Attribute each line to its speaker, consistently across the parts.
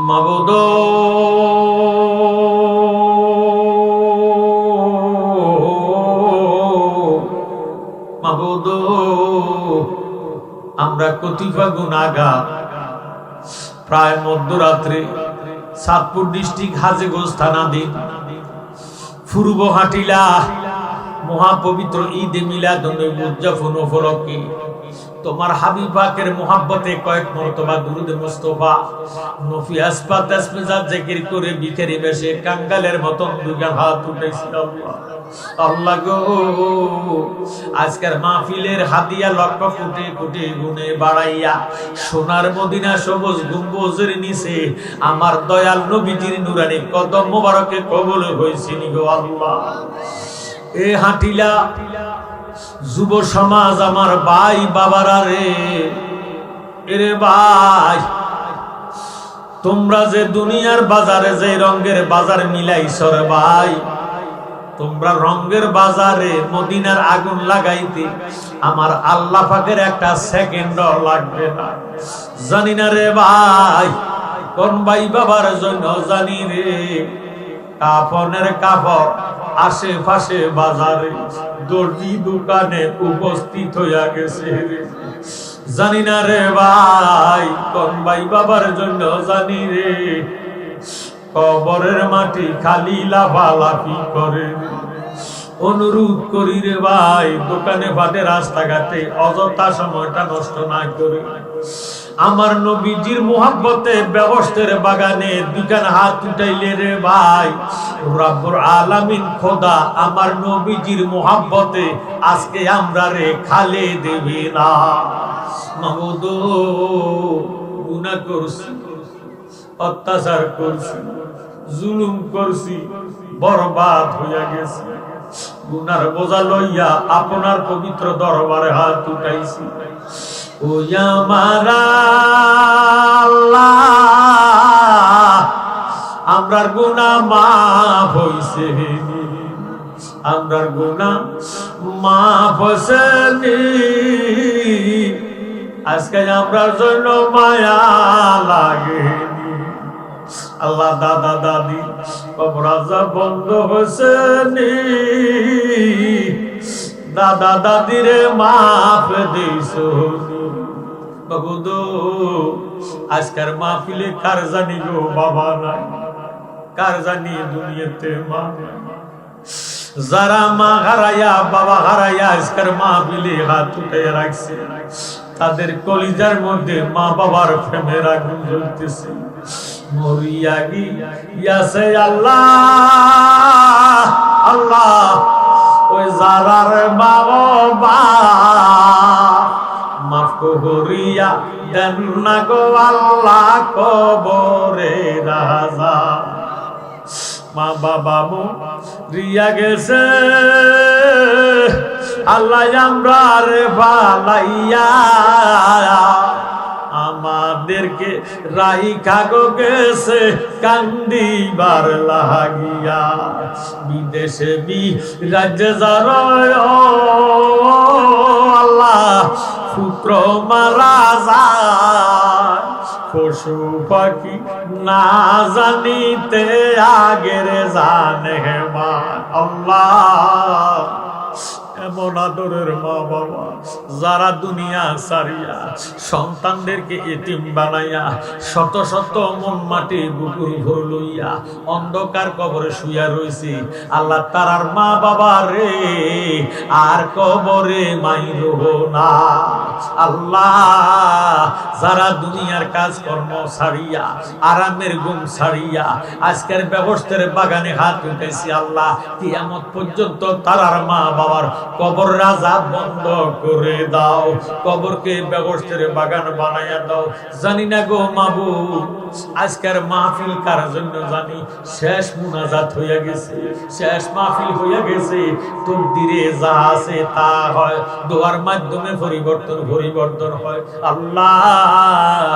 Speaker 1: মাবুদ মাবুদ আমরা কতিপয় গুনাহগার। প্রায় মধ্যরাত্রে চাঁদপুর ডিস্ট্রিক্ট হাজীগঞ্জ থানাধীন পূর্ব হাটিলা মহাপবিত্র ঈদে মিলাদুন্নবী উদযাপন উপলক্ষে তোমার হাবিব পাকের মোহাব্বতে কয়েক মর্তবা দুরুদে মুস্তাফা নফি আসবাত আসমিজাত জিকির করে ভিখারি বেশে কাঙ্গালের মতন দুইটা হাত উঠেছি। আল্লাহ গো, আজকের মাহফিলের হাদিয়া লক্ষ কোটি কোটি গুণে বাড়াইয়া সোনার মদিনা সবুজ গম্বুজের নিচে আমার দয়াল নবীজির নুরানি কদম মোবারকে কবুল হইছে গো আল্লাহ। এ হাটিলা যুব সমাজ আমার ভাই বাবারা রে, এরে ভাই, তোমরা যে দুনিয়ার বাজারে যে রঙের বাজার মিলাইছ রে ভাই, তোমরা রঙের বাজারে মদিনার আগুন লাগাইতে আমার আল্লাহ পাকের একটা সেকেন্ড লাগবে না। জানি না রে ভাই, কোন ভাই বাবার জন্য জানি রে, কাফনের কাপড় আশেপাশে বাজারে দর্জি দোকানে উপস্থিত হইয়া গেছে। জানি না রে ভাই, কোন ভাই বাবার জন্য জানি রে, কবরের মাটি খালি লাফালাফি করে। অনুরোধ করি রে ভাই, দোকানে ফাটে রাস্তাঘাটে অযথা সময়টা নষ্ট না করে আমার নবীজির মুহাব্বতে ব্যবস্থার বাগানে দুইখান হাত উঠাইলে রে ভাই, রব্বুল আলামিন খোদা আমার নবীজির মুহাব্বতে আজকে আমরা রে খালে দেবে না। মাবুদ, গুনাহ করছি, অত্যাচার করছি, জুলুম করছি, বরবাদ হইয়া গেছি। গুনার বোঝা লইয়া আপনার পবিত্র দরবারে হাত উঠাইছি। ও আমার আল্লাহ, আমরার গুনাহ মাফ হইছে, আমরার গুনাহ মাফ হইছে। আজকে আমরার জন্য মায়া লাগে আল্লাহ। দাদা দাদি কবর আযাব বন্ধ হইছে, দাদা দাদিরে মাফ দিছো। মাবুদ, আজকের মাহফিলে কার জানি গো বাবা নাই, কার জানি দুনিয়াতে মা নাই। যারা মা হারাইয়া বাবা হারাইয়া আজকের মাহফিলে হাত উঠে রাখছে, তাদের কলিজার মধ্যে মা বাবার প্রেমের আগুন জ্বলতেছে। মরিয়া গিয়াছে আল্লাহ, আল্লাহ ওই যারার বাবা মাফ করিয়া দেন না গো আল্লাহ কবরে রাজা। মা বাবা মরিয়া গেছে আল্লাহ আমরা রে ভালাইয়া, আমাদেরকে রাইখা গো গেছে কান্দিবার লাগিয়া। বিদেশে বিরাজ্যে যারা আল্লাহ পুত্র মারা যায়, পশু পাখি না জানিতে আগের জানে মা। আল্লাহ, এমন আদরের মা বাবা যারা দুনিয়া ছাড়িয়া সন্তানদেরকে এতিম বানাইয়া শত শত মন মাটি বুকুর ভর লইয়া অন্ধকার কবরে শুইয়া রইছে, আল্লাহ তারার মা বাবা রে আর কবরে মাইরো না। আল্লাহ, যারা দুনিয়ার কাজকর্ম ছাড়িয়া আরামের ঘুম ছাড়িয়া আজকের ব্যবস্থার বাগানে হাত উঠেছি, আল্লাহ কিয়ামত পর্যন্ত তারার মা বাবার কবর রাজা বন্ধ করে দাও, কবরকে ব্যবস্থার বাগান বানাইয়া দাও। জানি না গো মাবুদ, আজকের মাহফিল কার জন্য জানি শেষ মুনাজাত হইয়া গেছে, শেষ মাহফিল হইয়া গেছে। তকদিরে যা আছে তা হয়, দোয়ার মাধ্যমে পরিবর্তন হয়। আল্লাহ,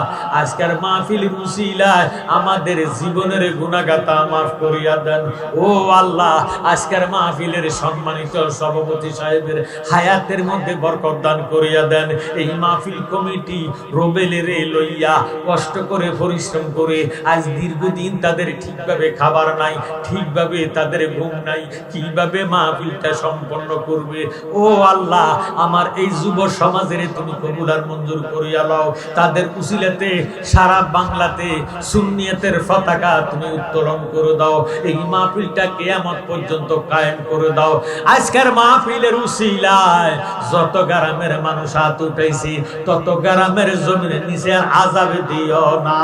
Speaker 1: আজকের মাহফিলের উসিলায় আমাদের জীবনের গুনাহগাতা মাফ করিয়া দেন ও আল্লাহ। আজকের মাহফিলের সম্মানিত সভাপতি সাহেবের হায়াতের মধ্যে বরকত দান করিয়া দেন। এই মাহফিল কমিটি রোবেলের লইয়া কষ্ট করে পরিশ্রম করে আজ দীর্ঘদিন তাদের ঠিকভাবে খাবার নাই, ঠিকভাবে তাদের ঘুম নাই, কিভাবে মাহফিলটা সম্পন্ন করবে। ও আল্লাহ, আমার এই যুব সমাজের তুমি কবুল আর মঞ্জুর করিয়া লও। তাদের উসিলাতে সারা বাংলাতে সুন্নিয়তের পতাকা তুমি উত্তোলন করে দাও। এই মাহফিলটা কিয়ামত পর্যন্ত কায়েম করে দাও। আজকের মাহফিলের উসিলায় যত গ্রামের মানুষ হাত উঠাইছি তত গ্রামের জমিনের নিচে আর আযাবে দিও না,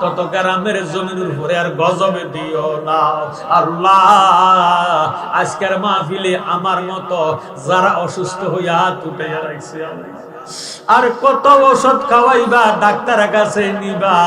Speaker 1: তত গ্রামের জমিনের উপরে আর গজবে দিও না আল্লাহ। আজকের মাহফিলে আমার মতো যারা অসুস্থ হইয়া হাত উঠাইয়া রাখছে আর কত ঔষধ খাওয়াইবা, ডাক্তারের কাছে নিবা,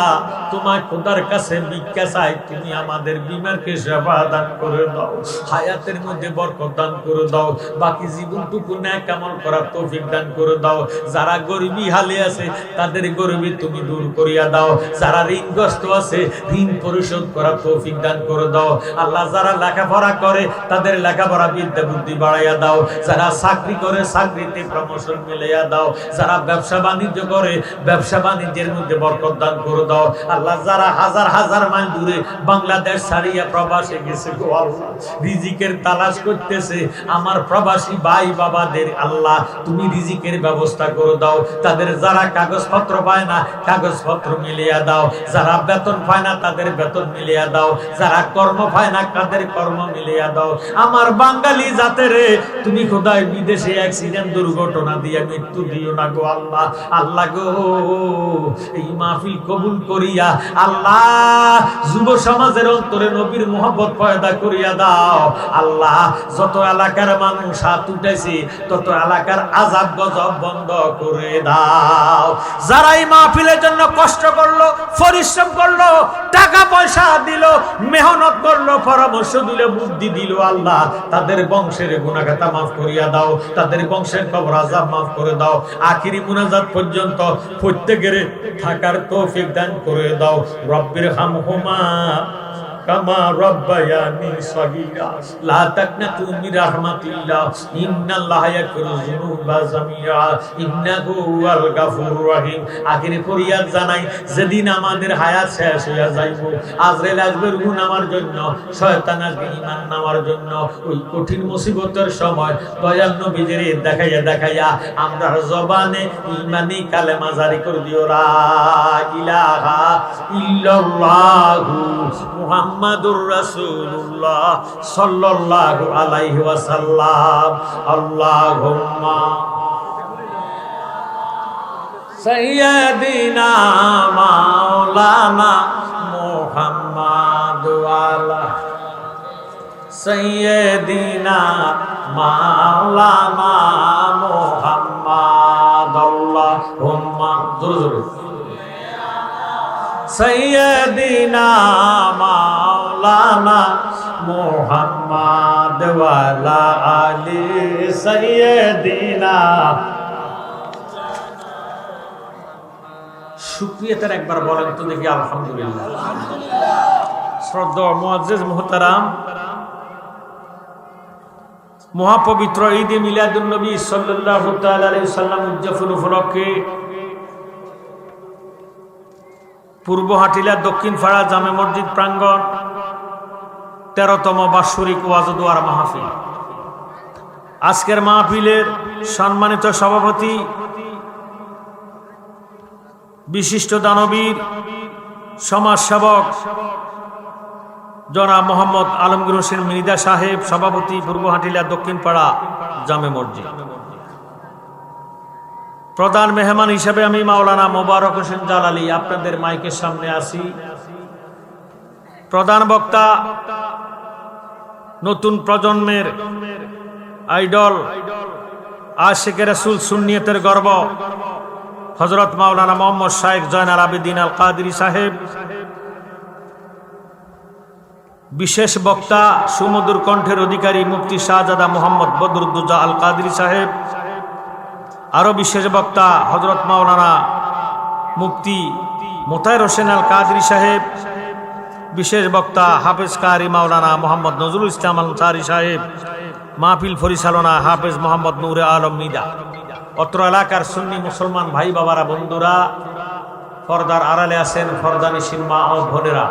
Speaker 1: তোমার খোদার কাছে ভিক্ষা চাই, তুমি আমাদের বিমারকে সেবা দান করে দাও, হায়াতের মধ্যে বরকত দান করে দাও, বাকি জীবনটুকু নেক আমল করার তৌফিক দান করে দাও। যারা গরিবী হালে আছে তাদের গরিবী তুমি দূর করিয়া দাও, যারা ঋণগ্রস্ত আছে ঋণ পরিশোধ করার তৌফিক দান করে দাও আল্লাহ। যারা লেখাপড়া করে তাদের লেখাপড়া বিদ্যা বুদ্ধি বাড়াইয়া দাও, যারা চাকরি করে চাকরিতে প্রমোশন মিলাইয়া দাও, যারা ব্যবসা বাণিজ্য করে ব্যবসা বাণিজ্যের মধ্যে বরকত দান করে দাও আল্লাহ। যারা হাজার হাজার মাইল দূরে বাংলাদেশ ছাড়িয়া প্রবাসে গেছে গো আল্লাহ, রিজিকের তালাশ করতেছে, আমার প্রবাসী ভাই বাবাদের আল্লাহ তুমি রিজিকের ব্যবস্থা করে দাও। তাদের যারা কাগজপত্র পায় না কাগজপত্র মিলিয়ে দাও, যারা বেতন পায় না তাদের বেতন মিলিয়ে দাও, যারা কর্ম পায় না তাদের কর্ম মিলিয়ে দাও। আমার বাঙালি জাতের তুমি খোদায় বিদেশে অ্যাক্সিডেন্ট দুর্ঘটনা দিয়ে মৃত্যু দিও না গো আল্লাহ। আল্লাহ গো, এই মাহফিল কবুল করিয়া আল্লাহ যুব সমাজের অন্তরে নবীর মোহব্বত পয়দা করিয়া দাও আল্লাহ। যত এলাকার মানুষ হাত উঠাইছে তত এলাকার আযাব গজব বন্ধ করে দাও। যারা এই মাহফিলের জন্য কষ্ট করলো, পরিশ্রম করলো, টাকা পয়সা দিল, মেহনত করলো, পরামর্শ দিল, বুদ্ধি দিল আল্লাহ, তাদের বংশের গুনাহগাতা মাফ করিয়া দাও, তাদের বংশের কবর আযাব মাফ করে দাও। আখিরি মুনাজাত পর্যন্ত প্রত্যেকের থাকার তৌফিক দান করে দাও। রব্বির হামহুমা কামা রব্বায়ানি সগীরা লা তাকনাতু মির রাহমাতিল্লাহ ইন্নাল্লাহা ইয়াগফিরুয যুনুবা জামিআ ইন্নাহু হুয়াল গাফুরুর রহিম। আখিরে ফরিয়াদ জানাই, যেদিন আমাদের হায়াত শেষ হইয়া যাইব, আজরাইল আসবে রূহ নেওয়ার জন্য, শয়তান আসবে ঈমান নেওয়ার জন্য, ওই কঠিন মুসিবতের সময় দয়াল নবীদের দেখাইয়া দেখাইয়া আমরা জবানে ঈমানি কালেমা জারি করে দিও, লা ইলাহা ইল্লাল্লাহু মুহাম্মাদুর রাসূলুল্লাহ সাল্লাল্লাহু আলাইহি ওয়াসাল্লাম। আল্লাহুম্মা সাইয়্যিদিনা মাওলানা মুহাম্মাদ ওয়ালা সাইয়্যিদিনা মাওলানা মুহাম্মাদ। আল্লাহুম্মা জোরে সাইয়্যিদিনা মাওলানা মুহাম্মাদ ওয়ালা আলি সাইয়্যিদিনা। শুকরিয়াতের একবার বলেন তো দেখি আলহামদুলিল্লাহ। শ্রদ্ধেয় মুআজ্জিজ মুহতারাম, মহাপবিত্র ঈদে মিলাদুন নবী সাল্লাল্লাহু তাআলা আলাইহি সাল্লাম উদযাপন উপলক্ষে পূর্ব হাটিলা দক্ষিণ পাড়া জামে মসজিদ প্রাঙ্গণ 13তম বাৎসরিক ওয়াজ ও দোয়ার মাহফিল। আজকের মাহফিলের সম্মানিত সভাপতি বিশিষ্ট দানবীর সমাজসেবক জনাব মোহাম্মদ আলমগীর হোসেন মৃধা সাহেব, সভাপতি পূর্ব হাটিলা দক্ষিণ পাড়া জামে মসজিদ। প্রধান মেহমান হিসেবে আমি মাওলানা মোবারক হোসেন জালালি আপনাদের মাইকের সামনে আসি। প্রধান বক্তা নতুন প্রজন্মের আইডল, আশিকে রাসূল, সুন্নিয়তের গর্ব হযরত মাওলানা মোহাম্মদ শাইখ জয়নাল আবেদিন আল কাদরি সাহেব। বিশেষ বক্তা সুমধুর কণ্ঠের অধিকারী মুফতি শাহজাদা মোহাম্মদ বদরুদ্দোজা আল কাদরি সাহেব। আরো বিশেষ বক্তা হযরত মাওলানা মুফতি মোতায়ের হোসেন আল কাদরি সাহেব, বিশেষ বক্তা হাফেজ কারি মাওলানা মোহাম্মদ নজরুল ইসলাম আনসারী সাহেব, মাহফিল পরিচালনা হাফেজ মোহাম্মদ নূরে আলম নিদা। অত্র এলাকার সুন্নি মুসলমান ভাই বাবারা, বন্ধুরা, পর্দার আড়ালে আছেন পর্দানিশীন মা ও বোনেরা,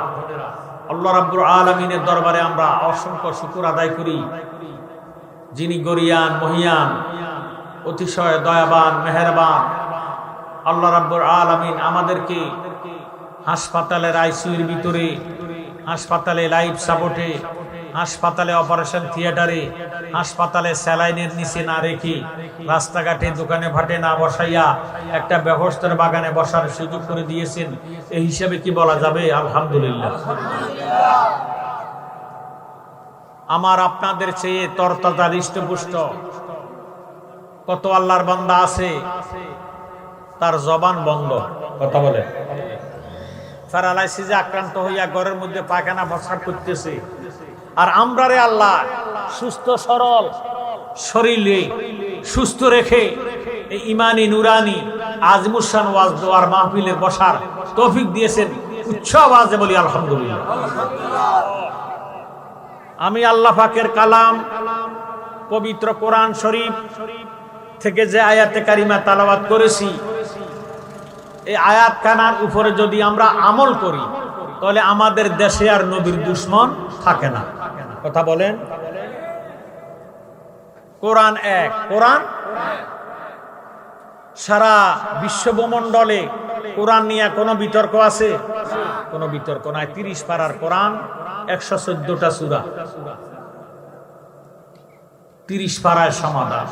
Speaker 1: আল্লাহ রাব্বুল আলামিনের দরবারে আমরা অসংখ্য শুকর আদায় করি, যিনি গরিয়ান মহিয়ান, অতিশয় দয়াবান মেহেরবান। আল্লাহ রাব্বুল আলামিন আমাদেরকে হাসপাতালের আইসিইউর ভিতরে, হাসপাতালে লাইফ সাপোর্টে, হাসপাতালে অপারেশন থিয়েটারে, হাসপাতালে স্যালাইনের নিচে না রেখে, রাস্তাঘাটে দোকানে ভাটে না বসাইয়া একটা ব্যবস্থার বাগানে বসার সুযোগ করে দিয়েছেন। এই হিসাবে কি বলা যাবে? আলহামদুলিল্লাহ। আমার আপনাদের চেয়ে তরতাজা হৃষ্টপুষ্ট কত আল্লাহর বান্দা আছে, তার জবান বন্ধ, কথা বলে প্যারালাইসিসে আক্রান্ত হইয়া ঘরের মধ্যে পায়খানা প্রস্রাব করতেছে। আর আমরা রে আল্লাহ সুস্থ সরল শরীরে সুস্থ রেখে এই ইমানি নুরানি আজমুসান ওয়াজ দোয়ার মাহফিলে বসার তৌফিক দিয়েছেন। উচ্চ আওয়াজে বলি আলহামদুলিল্লাহ। আমি আল্লাহ পাকের কালাম পবিত্র কোরআন শরীফ থেকে যে আয়াতে কারিমা তালাওয়াত করেছি, এই আয়াত খানার উপরে যদি আমরা আমল করি, তাহলে আমাদের দেশে আর নবীর দুশ্মন থাকে না, কথা বলেন। কোরআন এক, কোরআন সারা বিশ্বভূমণ্ডলে কোরআন নিয়ে কোনো বিতর্ক আছে? কোনো বিতর্ক নাই। 30 পারার কোরআন, 114টা সূরা, 30 পারায় সমাধান।